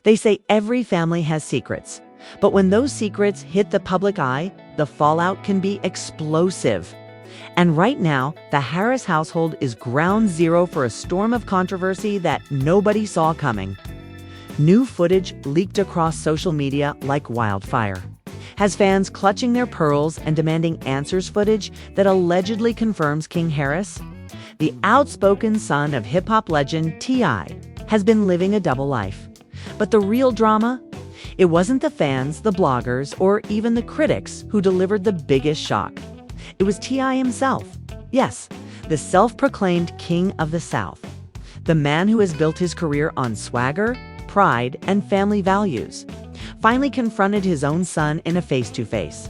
They say every family has secrets, but when those secrets hit the public eye, the fallout can be explosive. And right now, the Harris household is ground zero for a storm of controversy that nobody saw coming. New footage leaked across social media like wildfire. Has fans clutching their pearls and demanding answers footage that allegedly confirms King Harris? The outspoken son of hip-hop legend T.I. has been living a double life. But the real drama? It wasn't the fans, the bloggers, or even the critics who delivered the biggest shock. It was T.I. himself. Yes, the self-proclaimed king of the South. The man who has built his career on swagger, pride, and family values. Finally confronted his own son in a face-to-face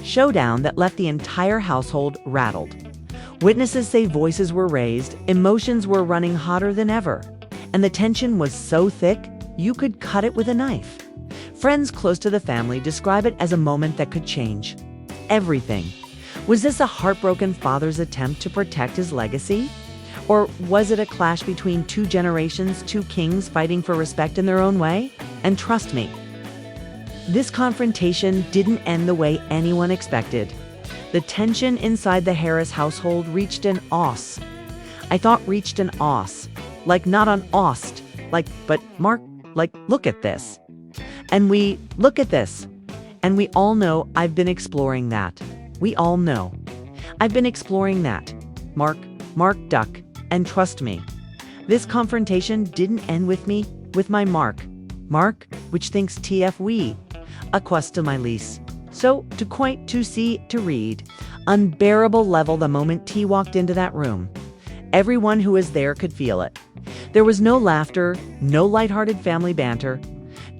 showdown that left the entire household rattled. Witnesses say voices were raised, emotions were running hotter than ever, and the tension was so thick you could cut it with a knife. Friends close to the family describe it as a moment that could change everything. Was this a heartbroken father's attempt to protect his legacy? Or was it a clash between two generations, two kings fighting for respect in their own way? And trust me, this confrontation didn't end the way anyone expected. The tension inside the Harris household reached an os. I thought reached an os. Like not an ost. But Mark, look at this. And we, look at this. And we all know I've been exploring that. We all know. I've been exploring that. Mark Duck. And trust me, this confrontation didn't end with me, with my Mark, which thinks TF we, a quest to my lease. So, to quite, to see, to read, unbearable level the moment T walked into that room. Everyone who was there could feel it. There was no laughter, no lighthearted family banter,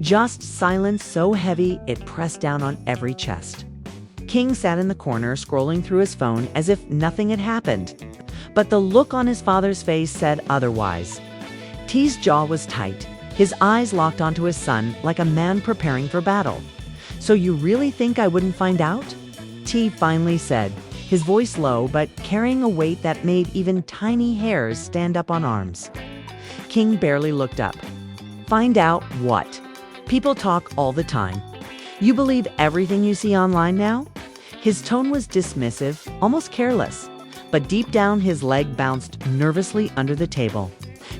just silence so heavy it pressed down on every chest. King sat in the corner scrolling through his phone as if nothing had happened. But the look on his father's face said otherwise. T's jaw was tight, his eyes locked onto his son like a man preparing for battle. So you really think I wouldn't find out? T finally said, his voice low but carrying a weight that made even tiny hairs stand up on arms. King barely looked up. Find out what? People talk all the time. You believe everything you see online now? His tone was dismissive, almost careless. But deep down his leg bounced nervously under the table,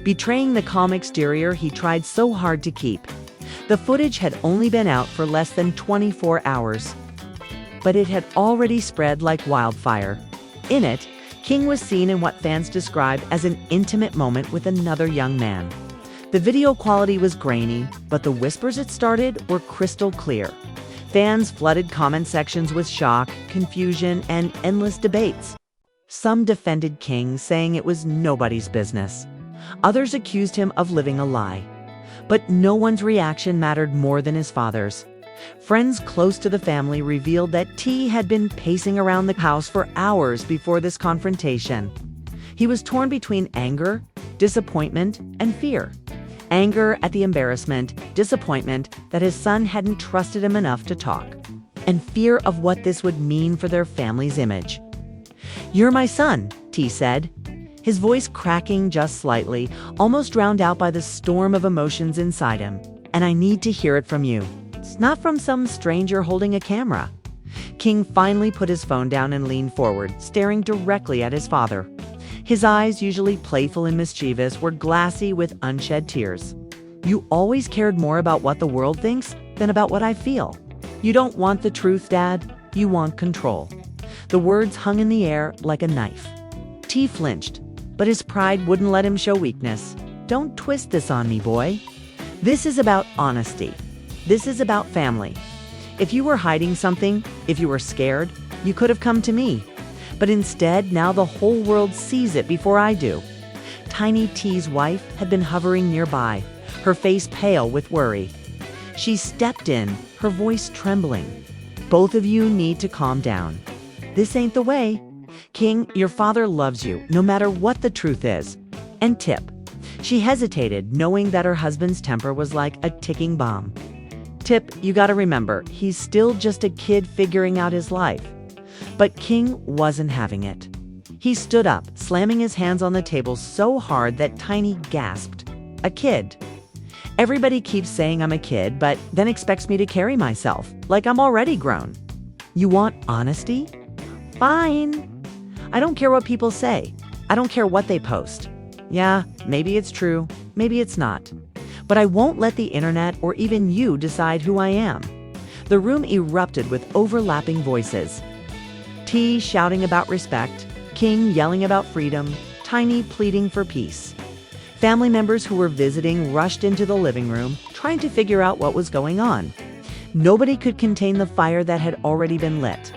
betraying the calm exterior he tried so hard to keep. The footage had only been out for less than 24 hours, but it had already spread like wildfire. In it, King was seen in what fans described as an intimate moment with another young man. The video quality was grainy, but the whispers it started were crystal clear. Fans flooded comment sections with shock, confusion, and endless debates. Some defended King, saying it was nobody's business. Others accused him of living a lie. But no one's reaction mattered more than his father's. Friends close to the family revealed that T had been pacing around the house for hours before this confrontation. He was torn between anger, disappointment, and fear. Anger at the embarrassment, disappointment that his son hadn't trusted him enough to talk, and fear of what this would mean for their family's image. "You're my son," T said, his voice cracking just slightly, almost drowned out by the storm of emotions inside him. "And I need to hear it from you. It's not from some stranger holding a camera." King finally put his phone down and leaned forward, staring directly at his father. His eyes, usually playful and mischievous, were glassy with unshed tears. "You always cared more about what the world thinks than about what I feel. You don't want the truth, Dad. You want control." The words hung in the air like a knife. T flinched, but his pride wouldn't let him show weakness. "Don't twist this on me, boy. This is about honesty. This is about family. If you were hiding something, if you were scared, you could have come to me. But instead, now the whole world sees it before I do." Tiny T's wife had been hovering nearby, her face pale with worry. She stepped in, her voice trembling. "Both of you need to calm down. This ain't the way. King, your father loves you, no matter what the truth is. And Tip." She hesitated, knowing that her husband's temper was like a ticking bomb. "Tip, you gotta remember, he's still just a kid figuring out his life." But King wasn't having it. He stood up, slamming his hands on the table so hard that Tiny gasped. A kid. Everybody keeps saying I'm a kid, but then expects me to carry myself like I'm already grown. You want honesty? Fine. I don't care what people say. I don't care what they post. Yeah, maybe it's true, maybe it's not. But I won't let the internet or even you decide who I am. The room erupted with overlapping voices. T shouting about respect, King yelling about freedom, Tiny pleading for peace. Family members who were visiting rushed into the living room, trying to figure out what was going on. Nobody could contain the fire that had already been lit.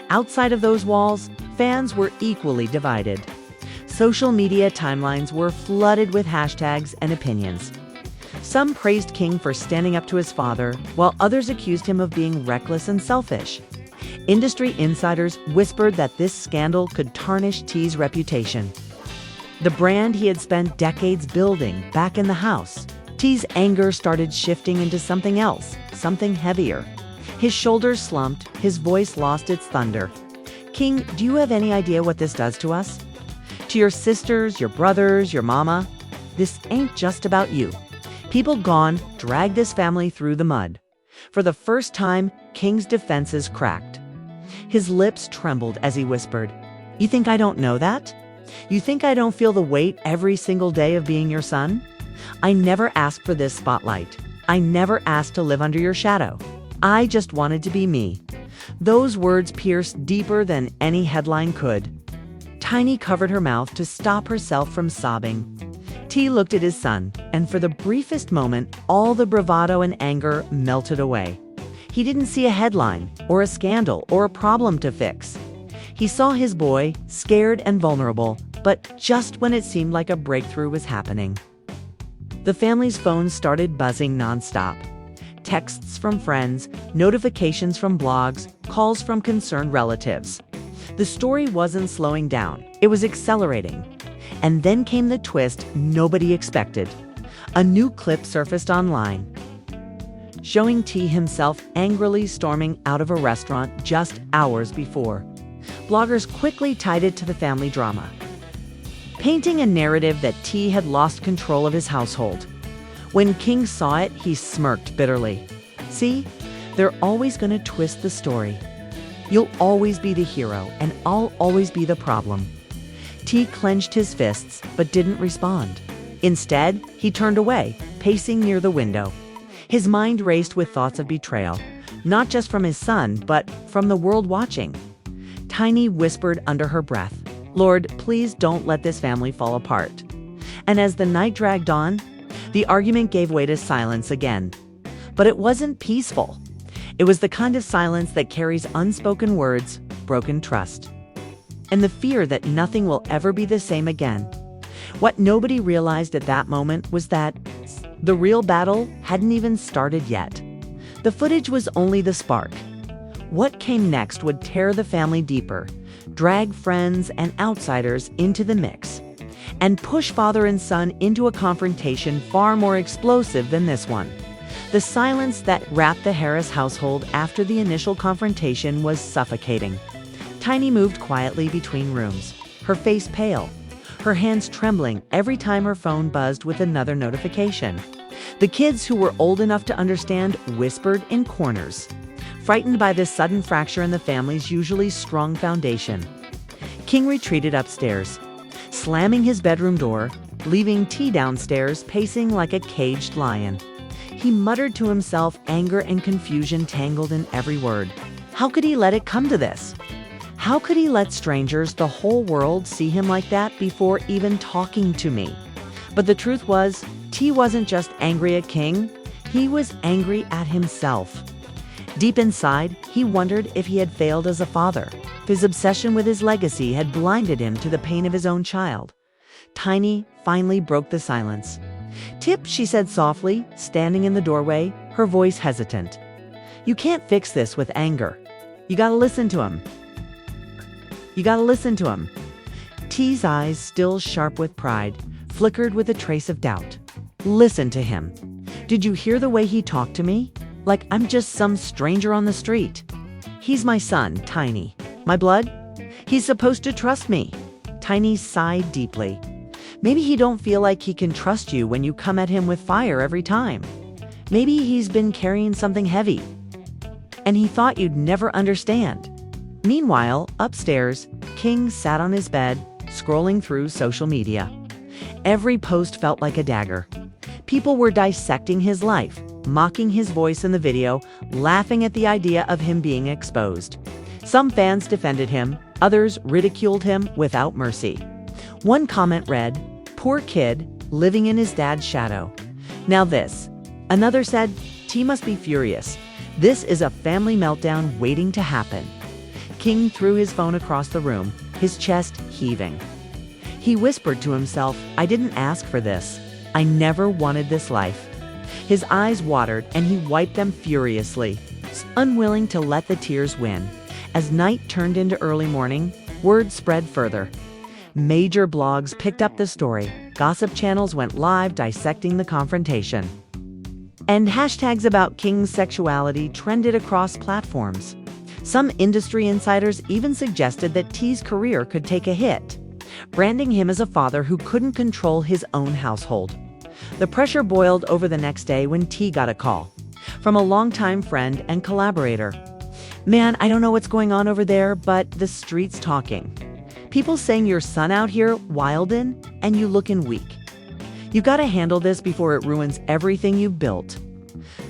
Outside of those walls, fans were equally divided. Social media timelines were flooded with hashtags and opinions. Some praised King for standing up to his father, while others accused him of being reckless and selfish. Industry insiders whispered that this scandal could tarnish T's reputation. The brand he had spent decades building back in the house. T's anger started shifting into something else, something heavier. His shoulders slumped, his voice lost its thunder. King, do you have any idea what this does to us? To your sisters, your brothers, your mama? This ain't just about you. People gone dragged this family through the mud. For the first time, King's defenses cracked. His lips trembled as he whispered, "You think I don't know that? You think I don't feel the weight every single day of being your son? I never asked for this spotlight. I never asked to live under your shadow. I just wanted to be me." Those words pierced deeper than any headline could. Tiny covered her mouth to stop herself from sobbing. T looked at his son, and for the briefest moment, all the bravado and anger melted away. He didn't see a headline, or a scandal, or a problem to fix. He saw his boy, scared and vulnerable, but just when it seemed like a breakthrough was happening. The family's phones started buzzing nonstop. Texts from friends, notifications from blogs, calls from concerned relatives. The story wasn't slowing down, it was accelerating. And then came the twist nobody expected. A new clip surfaced online, showing T himself angrily storming out of a restaurant just hours before. Bloggers quickly tied it to the family drama, painting a narrative that T had lost control of his household. When King saw it, he smirked bitterly. See, they're always going to twist the story. You'll always be the hero, and I'll always be the problem. T clenched his fists, but didn't respond. Instead, he turned away, pacing near the window. His mind raced with thoughts of betrayal, not just from his son, but from the world watching. Tiny whispered under her breath, "Lord, please don't let this family fall apart." And as the night dragged on, the argument gave way to silence again. But it wasn't peaceful. It was the kind of silence that carries unspoken words, broken trust, and the fear that nothing will ever be the same again. What nobody realized at that moment was that the real battle hadn't even started yet. The footage was only the spark. What came next would tear the family deeper, drag friends and outsiders into the mix, and push father and son into a confrontation far more explosive than this one. The silence that wrapped the Harris household after the initial confrontation was suffocating. Tiny moved quietly between rooms, her face pale, her hands trembling every time her phone buzzed with another notification. The kids who were old enough to understand whispered in corners, frightened by this sudden fracture in the family's usually strong foundation. King retreated upstairs, slamming his bedroom door, leaving T downstairs pacing like a caged lion. He muttered to himself, anger and confusion tangled in every word. How could he let it come to this? How could he let strangers, the whole world, see him like that before even talking to me? But the truth was, T wasn't just angry at King, he was angry at himself. Deep inside, he wondered if he had failed as a father, if his obsession with his legacy had blinded him to the pain of his own child. Tiny finally broke the silence. "Tip," she said softly, standing in the doorway, her voice hesitant. "You can't fix this with anger. You gotta listen to him. You gotta listen to him." T's eyes, still sharp with pride, flickered with a trace of doubt. "Listen to him. Did you hear the way he talked to me? Like I'm just some stranger on the street. He's my son, Tiny. My blood? He's supposed to trust me." Tiny sighed deeply. Maybe he don't feel like he can trust you when you come at him with fire every time. Maybe he's been carrying something heavy, and he thought you'd never understand. Meanwhile, upstairs, King sat on his bed, scrolling through social media. Every post felt like a dagger. People were dissecting his life, mocking his voice in the video, laughing at the idea of him being exposed. Some fans defended him, others ridiculed him without mercy. One comment read, "Poor kid, living in his dad's shadow." Now this. Another said, "T must be furious. This is a family meltdown waiting to happen." King threw his phone across the room, his chest heaving. He whispered to himself, "I didn't ask for this. I never wanted this life." His eyes watered and he wiped them furiously, unwilling to let the tears win. As night turned into early morning, word spread further. Major blogs picked up the story. Gossip channels went live dissecting the confrontation. And hashtags about King's sexuality trended across platforms. Some industry insiders even suggested that T's career could take a hit, branding him as a father who couldn't control his own household. The pressure boiled over the next day when T got a call from a longtime friend and collaborator. "Man, I don't know what's going on over there, but the street's talking. People saying your son out here wildin' and you looking weak. You gotta handle this before it ruins everything you've built."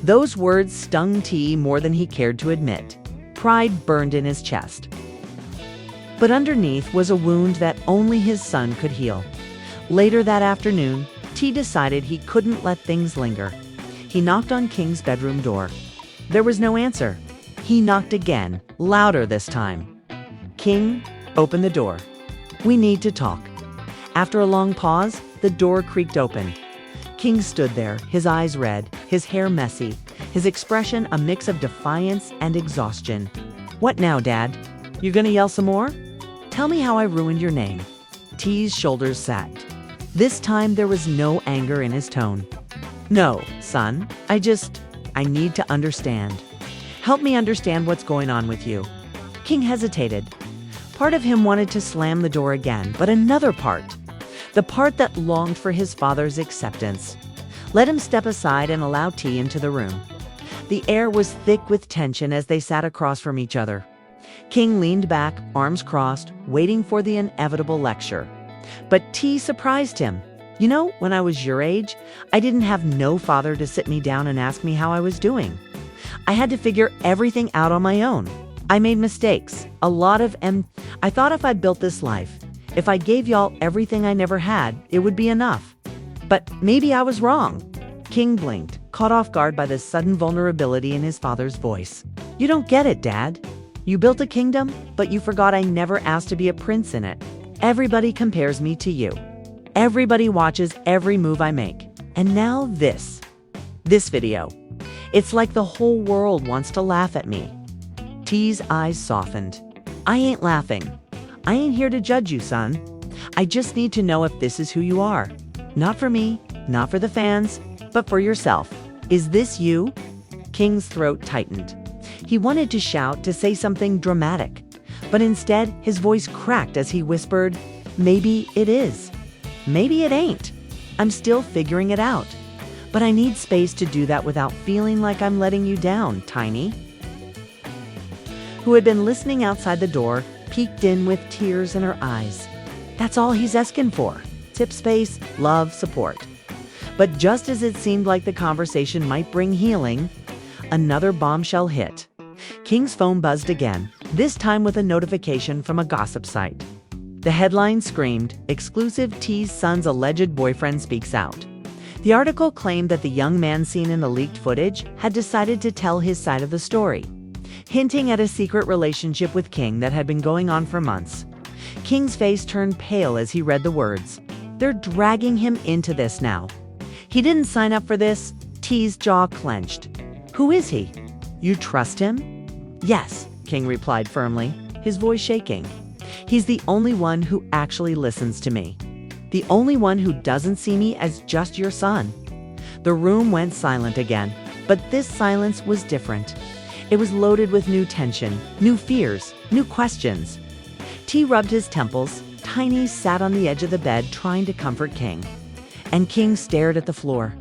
Those words stung T more than he cared to admit. Pride burned in his chest. But underneath was a wound that only his son could heal. Later that afternoon, T decided he couldn't let things linger. He knocked on King's bedroom door. There was no answer. He knocked again, louder this time. "King, open the door. We need to talk." After a long pause, the door creaked open. King stood there, his eyes red, his hair messy, his expression a mix of defiance and exhaustion. "What now, Dad? You gonna yell some more? Tell me how I ruined your name." T's shoulders sagged. This time there was no anger in his tone. "No, son, I need to understand. Help me understand what's going on with you." King hesitated. Part of him wanted to slam the door again, but another part, the part that longed for his father's acceptance, let him step aside and allow T into the room. The air was thick with tension as they sat across from each other. King leaned back, arms crossed, waiting for the inevitable lecture. But T surprised him. "You know, when I was your age, I didn't have no father to sit me down and ask me how I was doing. I had to figure everything out on my own. I made mistakes, a lot of I thought if I built this life, if I gave y'all everything I never had, it would be enough. But maybe I was wrong." King blinked, caught off guard by the sudden vulnerability in his father's voice. "You don't get it, Dad. You built a kingdom, but you forgot I never asked to be a prince in it. Everybody compares me to you. Everybody watches every move I make. And now this video. It's like the whole world wants to laugh at me." T's eyes softened. "I ain't laughing. I ain't here to judge you, son. I just need to know if this is who you are. Not for me, not for the fans, but for yourself. Is this you?" King's throat tightened. He wanted to shout, to say something dramatic, but instead his voice cracked as he whispered, "Maybe it is. Maybe it ain't. I'm still figuring it out. But I need space to do that without feeling like I'm letting you down, Tiny." Who had been listening outside the door, peeked in with tears in her eyes. That's all he's asking for. Tip space, love, support. But just as it seemed like the conversation might bring healing, another bombshell hit. King's phone buzzed again, this time with a notification from a gossip site. The headline screamed, "Exclusive T's son's alleged boyfriend speaks out." The article claimed that the young man seen in the leaked footage had decided to tell his side of the story, hinting at a secret relationship with King that had been going on for months. King's face turned pale as he read the words. They're dragging him into this now. He didn't sign up for this. T's jaw clenched. Who is he? You trust him? Yes, King replied firmly, his voice shaking. He's the only one who actually listens to me. The only one who doesn't see me as just your son. The room went silent again, but this silence was different. It was loaded with new tension, new fears, new questions. T rubbed his temples, Tiny sat on the edge of the bed trying to comfort King, and King stared at the floor,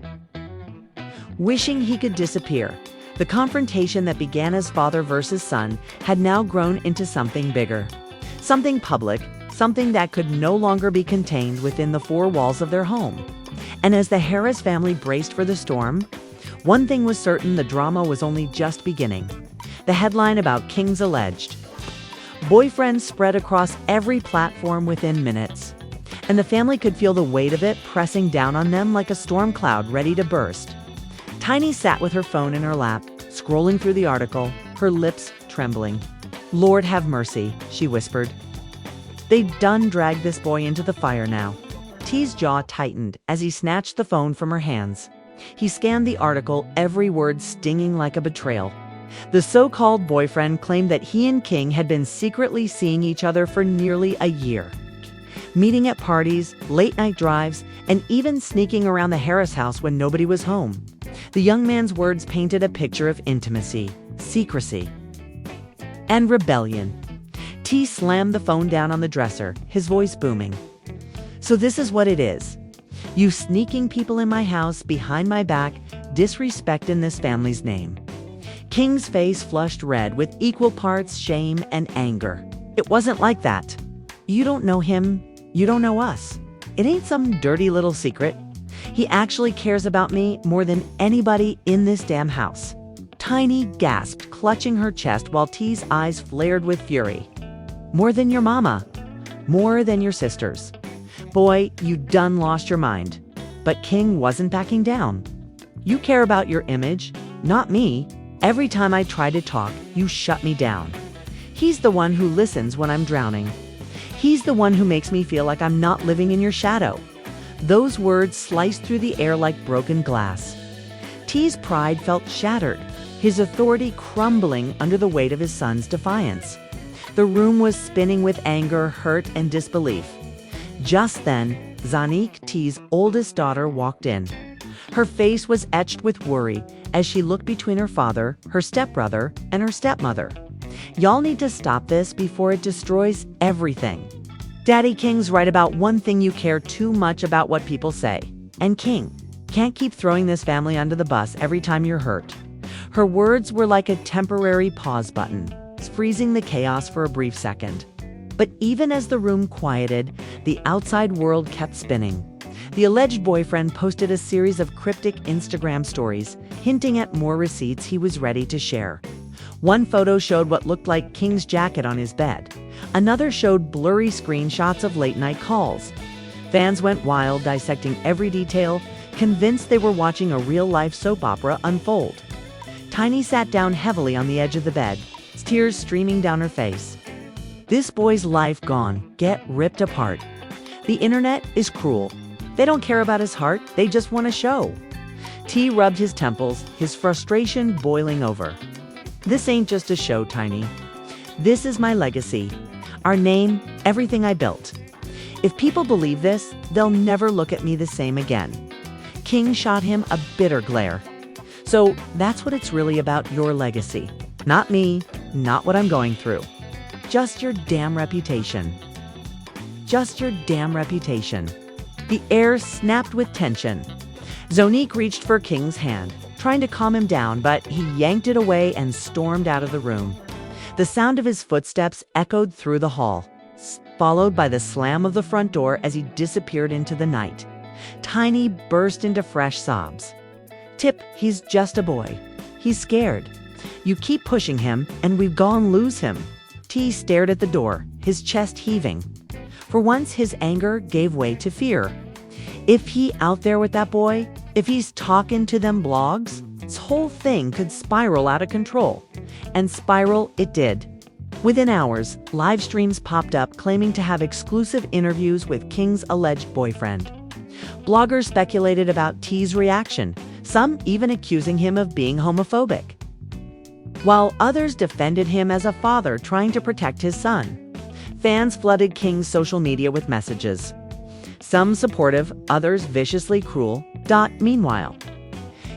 wishing he could disappear. The confrontation that began as father versus son had now grown into something bigger, something public, something that could no longer be contained within the four walls of their home. And as the Harris family braced for the storm, one thing was certain: the drama was only just beginning. The headline about King's alleged boyfriend spread across every platform within minutes, and the family could feel the weight of it pressing down on them like a storm cloud ready to burst. Tiny sat with her phone in her lap, scrolling through the article, her lips trembling. "Lord have mercy," she whispered. "They'd done dragged this boy into the fire now." T's jaw tightened as he snatched the phone from her hands. He scanned the article, every word stinging like a betrayal. The so-called boyfriend claimed that he and King had been secretly seeing each other for nearly a year, meeting at parties, late-night drives, and even sneaking around the Harris house when nobody was home. The young man's words painted a picture of intimacy, secrecy, and rebellion. T slammed the phone down on the dresser, his voice booming. "So this is what it is. You sneaking people in my house, behind my back, disrespecting this family's name." King's face flushed red with equal parts shame and anger. "It wasn't like that. You don't know him. You don't know us. It ain't some dirty little secret. He actually cares about me more than anybody in this damn house." Tiny gasped, clutching her chest while T's eyes flared with fury. "More than your mama. More than your sisters. Boy, you done lost your mind." But King wasn't backing down. "You care about your image, not me. Every time I try to talk, you shut me down. He's the one who listens when I'm drowning. He's the one who makes me feel like I'm not living in your shadow." Those words sliced through the air like broken glass. T's pride felt shattered, his authority crumbling under the weight of his son's defiance. The room was spinning with anger, hurt, and disbelief. Just then, Zanique, T's oldest daughter, walked in. Her face was etched with worry as she looked between her father, her stepbrother, and her stepmother. "Y'all need to stop this before it destroys everything. Daddy King's right about one thing: you care too much about what people say. And King can't keep throwing this family under the bus every time you're hurt." Her words were like a temporary pause button, freezing the chaos for a brief second. But even as the room quieted, the outside world kept spinning. The alleged boyfriend posted a series of cryptic Instagram stories, hinting at more receipts he was ready to share. One photo showed what looked like King's jacket on his bed. Another showed blurry screenshots of late-night calls. Fans went wild, dissecting every detail, convinced they were watching a real-life soap opera unfold. Tiny sat down heavily on the edge of the bed, tears streaming down her face. This boy's life gone, get ripped apart. The internet is cruel. They don't care about his heart, they just want a show. T rubbed his temples, his frustration boiling over. "This ain't just a show, Tiny. This is my legacy. Our name, everything I built. If people believe this, they'll never look at me the same again." King shot him a bitter glare. "So that's what it's really about, your legacy. Not me, not what I'm going through. Just your damn reputation. Just your damn reputation." The air snapped with tension. Zonique reached for King's hand, trying to calm him down, but he yanked it away and stormed out of the room. The sound of his footsteps echoed through the hall, followed by the slam of the front door as he disappeared into the night. Tiny burst into fresh sobs. "Tip, he's just a boy. He's scared. You keep pushing him, and we've gone lose him." T stared at the door, his chest heaving. For once, his anger gave way to fear. If he out there with that boy, if he's talking to them blogs, this whole thing could spiral out of control. And spiral it did. Within hours, live streams popped up claiming to have exclusive interviews with King's alleged boyfriend. Bloggers speculated about T's reaction, some even accusing him of being homophobic, while others defended him as a father trying to protect his son. Fans flooded King's social media with messages, some supportive, others viciously cruel. Meanwhile,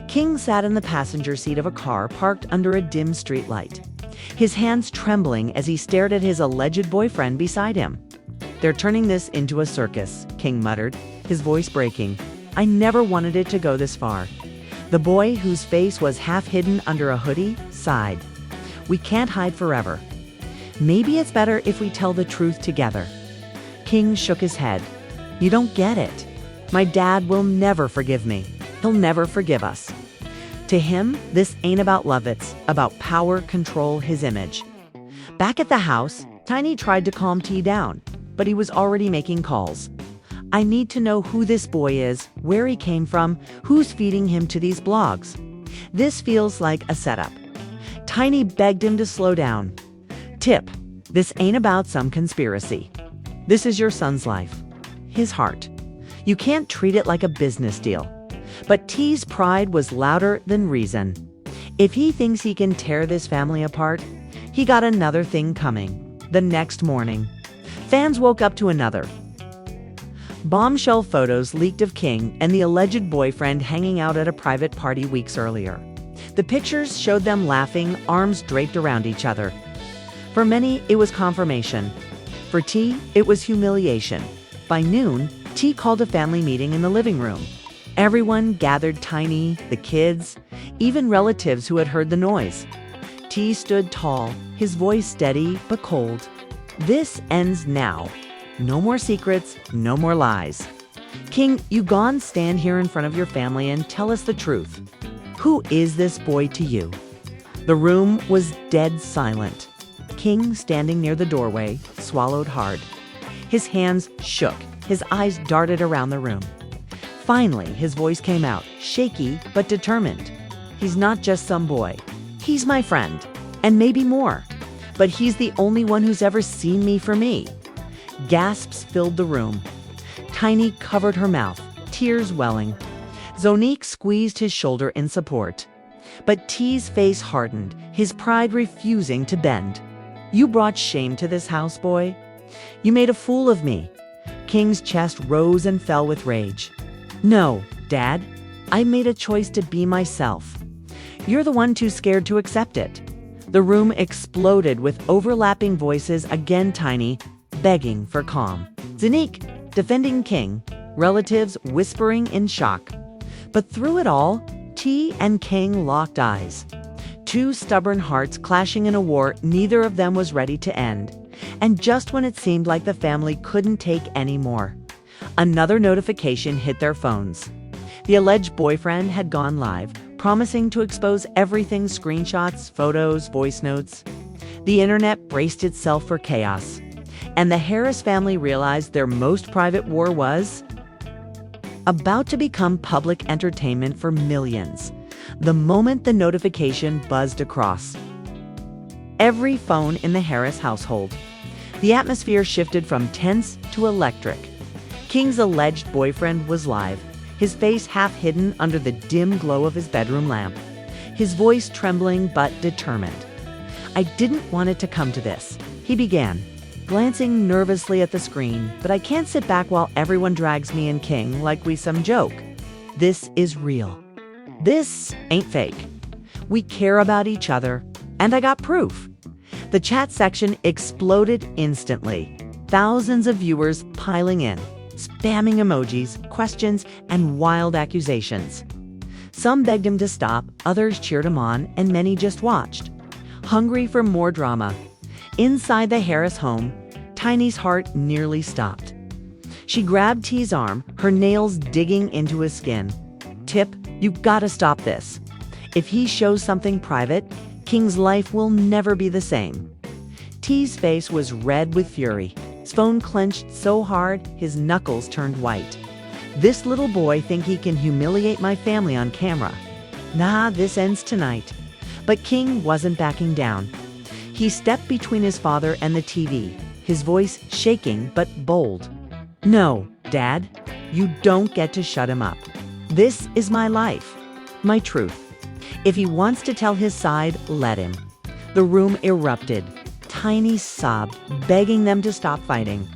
King sat in the passenger seat of a car parked under a dim streetlight, his hands trembling as he stared at his alleged boyfriend beside him. They're turning this into a circus, King muttered, his voice breaking. I never wanted it to go this far. The boy, whose face was half hidden under a hoodie, sighed. We can't hide forever. Maybe it's better if we tell the truth together. King shook his head. You don't get it. My dad will never forgive me. He'll never forgive us. To him, this ain't about love, it's about power, control, his image. Back at the house, Tiny tried to calm T down, but he was already making calls. I need to know who this boy is, where he came from, who's feeding him to these blogs. This feels like a setup. Tiny begged him to slow down. Tip, this ain't about some conspiracy. This is your son's life, his heart. You can't treat it like a business deal. But T's pride was louder than reason. If he thinks he can tear this family apart, he got another thing coming. The next morning, fans woke up to another. Bombshell photos leaked of King and the alleged boyfriend hanging out at a private party weeks earlier. The pictures showed them laughing, arms draped around each other. For many, it was confirmation. For T, it was humiliation. By noon, T called a family meeting in the living room. Everyone gathered, Tiny, the kids, even relatives who had heard the noise. T stood tall, his voice steady but cold. This ends now. No more secrets, no more lies. King, you gone stand here in front of your family and tell us the truth. Who is this boy to you? The room was dead silent. King, standing near the doorway, swallowed hard. His hands shook, his eyes darted around the room. Finally, his voice came out, shaky but determined. He's not just some boy. He's my friend, and maybe more. But he's the only one who's ever seen me for me. Gasps filled the room. Tiny covered her mouth, tears welling. Zonique squeezed his shoulder in support. But T's face hardened, his pride refusing to bend. You brought shame to this house, boy. You made a fool of me. King's chest rose and fell with rage. No, Dad. I made a choice to be myself. You're the one too scared to accept it. The room exploded with overlapping voices, again Tiny, begging for calm. Zonique, defending King, relatives whispering in shock. But through it all, T and King locked eyes. Two stubborn hearts clashing in a war neither of them was ready to end. And just when it seemed like the family couldn't take any more, another notification hit their phones. The alleged boyfriend had gone live, promising to expose everything: screenshots, photos, voice notes. The internet braced itself for chaos. And the Harris family realized their most private war was about to become public entertainment for millions. The moment the notification buzzed across every phone in the Harris household, the atmosphere shifted from tense to electric. King's alleged boyfriend was live, his face half hidden under the dim glow of his bedroom lamp, his voice trembling but determined. I didn't want it to come to this, he began, glancing nervously at the screen, but I can't sit back while everyone drags me and King like we some joke. This is real. This ain't fake. We care about each other, and I got proof. The chat section exploded instantly. Thousands of viewers piling in, spamming emojis, questions, and wild accusations. Some begged him to stop, others cheered him on, and many just watched, hungry for more drama. Inside the Harris home, Tiny's heart nearly stopped. She grabbed T's arm, her nails digging into his skin. Tip, you gotta stop this. If he shows something private, King's life will never be the same. T's face was red with fury. His phone clenched so hard, his knuckles turned white. This little boy think he can humiliate my family on camera. Nah, this ends tonight. But King wasn't backing down. He stepped between his father and the TV, his voice shaking but bold. No, Dad, you don't get to shut him up. This is my life, my truth. If he wants to tell his side, let him. The room erupted. Tiny sobbed, begging them to stop fighting.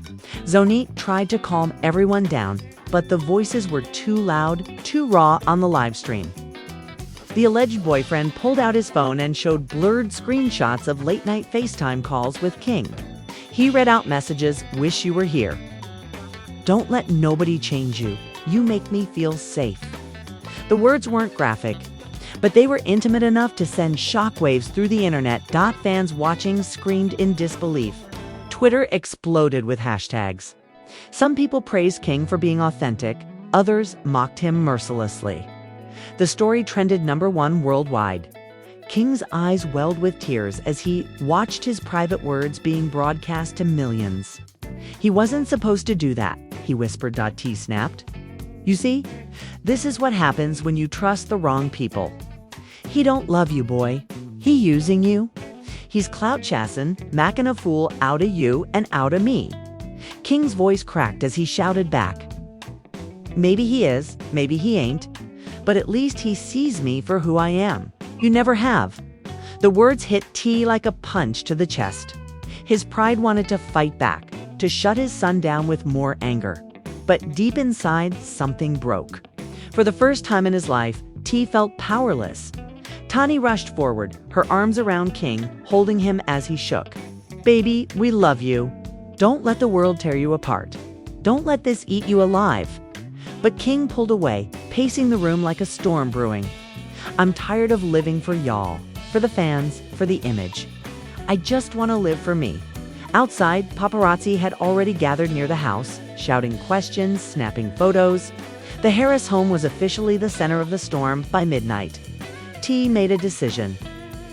Zonique tried to calm everyone down, but the voices were too loud, too raw on the live stream. The alleged boyfriend pulled out his phone and showed blurred screenshots of late-night FaceTime calls with King. He read out messages, "Wish you were here. Don't let nobody change you. You make me feel safe." The words weren't graphic, but they were intimate enough to send shockwaves through the internet. Fans watching screamed in disbelief. Twitter exploded with hashtags. Some people praised King for being authentic, others mocked him mercilessly. The story trended #1 worldwide. King's eyes welled with tears as he watched his private words being broadcast to millions. "He wasn't supposed to do that," he whispered. T snapped. "You see, this is what happens when you trust the wrong people. He don't love you, boy. He using you. He's clout chassin', mackin' a fool out of you and out of me." King's voice cracked as he shouted back, "Maybe he is, maybe he ain't, but at least he sees me for who I am. You never have." The words hit T like a punch to the chest. His pride wanted to fight back, to shut his son down with more anger. But deep inside, something broke. For the first time in his life, T felt powerless. Tani rushed forward, her arms around King, holding him as he shook. "Baby, we love you. Don't let the world tear you apart. Don't let this eat you alive." But King pulled away, pacing the room like a storm brewing. "I'm tired of living for y'all, for the fans, for the image. I just want to live for me." Outside, paparazzi had already gathered near the house, shouting questions, snapping photos. The Harris home was officially the center of the storm by midnight. T made a decision.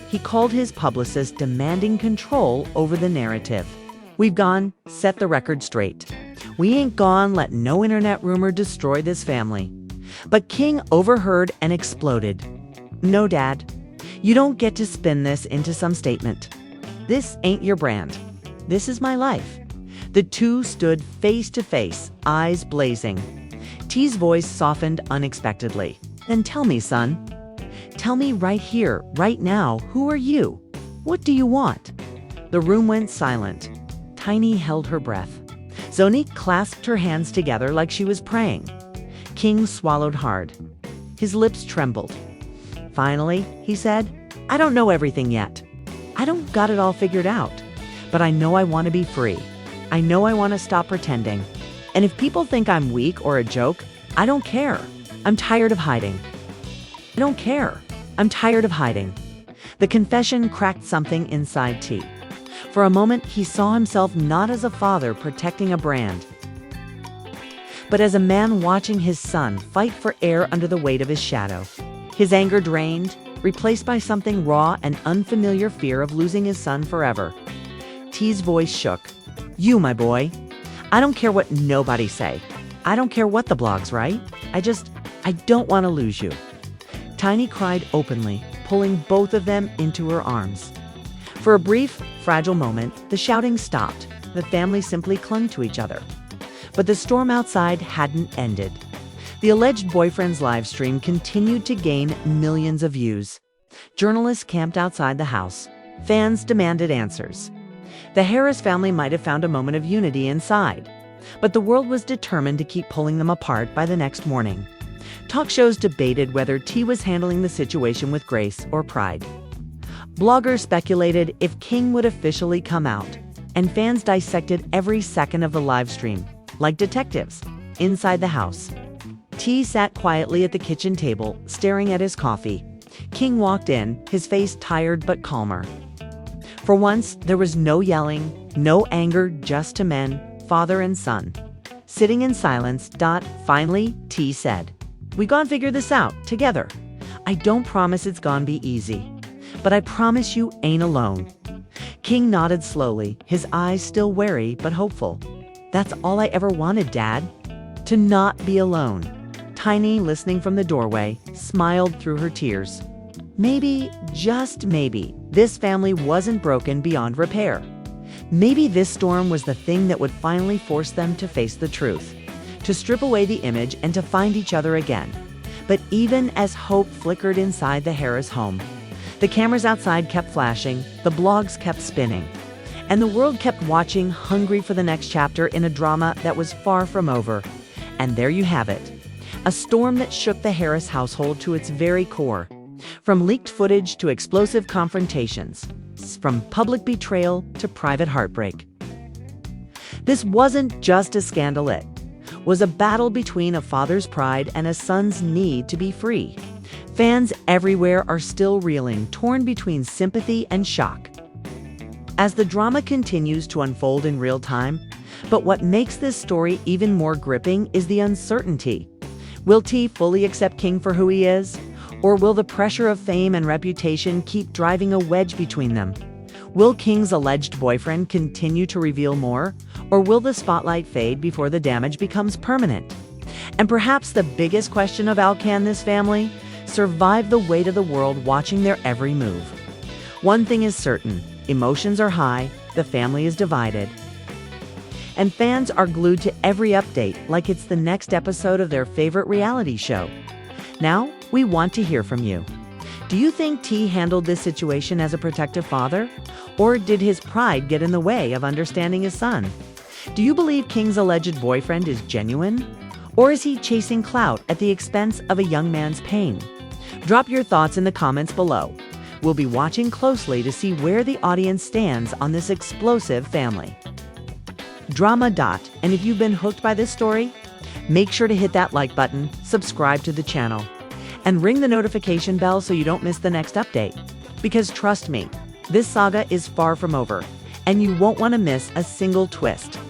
He called his publicist, demanding control over the narrative. "We've gone, set the record straight. We ain't gone let no internet rumor destroy this family." But King overheard and exploded. "No, Dad. You don't get to spin this into some statement. This ain't your brand. This is my life." The two stood face to face, eyes blazing. T's voice softened unexpectedly. "Then tell me, son. Tell me right here, right now, who are you? What do you want?" The room went silent. Tiny held her breath. Zoni clasped her hands together like she was praying. King swallowed hard. His lips trembled. Finally, he said, "I don't know everything yet. I don't got it all figured out. But I know I want to be free. I know I want to stop pretending. And if people think I'm weak or a joke, I don't care. I'm tired of hiding. I don't care. I'm tired of hiding." The confession cracked something inside T. For a moment, he saw himself not as a father protecting a brand, but as a man watching his son fight for air under the weight of his shadow. His anger drained, replaced by something raw and unfamiliar fear of losing his son forever. T's voice shook. "You, my boy. I don't care what nobody say. I don't care what the blogs write. I don't want to lose you." Tiny cried openly, pulling both of them into her arms. For a brief, fragile moment, the shouting stopped. The family simply clung to each other. But the storm outside hadn't ended. The alleged boyfriend's live stream continued to gain millions of views. Journalists camped outside the house. Fans demanded answers. The Harris family might have found a moment of unity inside, but the world was determined to keep pulling them apart by the next morning. Talk shows debated whether T was handling the situation with grace or pride. Bloggers speculated if King would officially come out, and fans dissected every second of the live stream, like detectives, inside the house. T sat quietly at the kitchen table, staring at his coffee. King walked in, his face tired but calmer. For once, there was no yelling, no anger, just two men, father and son. Sitting in silence, finally, T said, "We gon' figure this out, together. I don't promise it's gon' be easy, but I promise you ain't alone." King nodded slowly, his eyes still wary but hopeful. "That's all I ever wanted, Dad. To not be alone." Tiny, listening from the doorway, smiled through her tears. Maybe, just maybe, this family wasn't broken beyond repair. Maybe this storm was the thing that would finally force them to face the truth, to strip away the image and to find each other again. But even as hope flickered inside the Harris home, the cameras outside kept flashing, the blogs kept spinning, and the world kept watching, hungry for the next chapter in a drama that was far from over. And there you have it, a storm that shook the Harris household to its very core. From leaked footage to explosive confrontations, from public betrayal to private heartbreak. This wasn't just a scandal, it was a battle between a father's pride and a son's need to be free. Fans everywhere are still reeling, torn between sympathy and shock as the drama continues to unfold in real time. But what makes this story even more gripping is the uncertainty. Will T fully accept King for who he is? Or will the pressure of fame and reputation keep driving a wedge between them? Will King's alleged boyfriend continue to reveal more? Or will the spotlight fade before the damage becomes permanent? And perhaps the biggest question of how can this family survive the weight of the world watching their every move? One thing is certain, emotions are high, the family is divided, and fans are glued to every update like it's the next episode of their favorite reality show. Now, we want to hear from you. Do you think T handled this situation as a protective father? Or did his pride get in the way of understanding his son? Do you believe King's alleged boyfriend is genuine? Or is he chasing clout at the expense of a young man's pain? Drop your thoughts in the comments below. We'll be watching closely to see where the audience stands on this explosive family drama. And if you've been hooked by this story, make sure to hit that like button, subscribe to the channel, and ring the notification bell so you don't miss the next update. Because trust me, this saga is far from over, and you won't want to miss a single twist.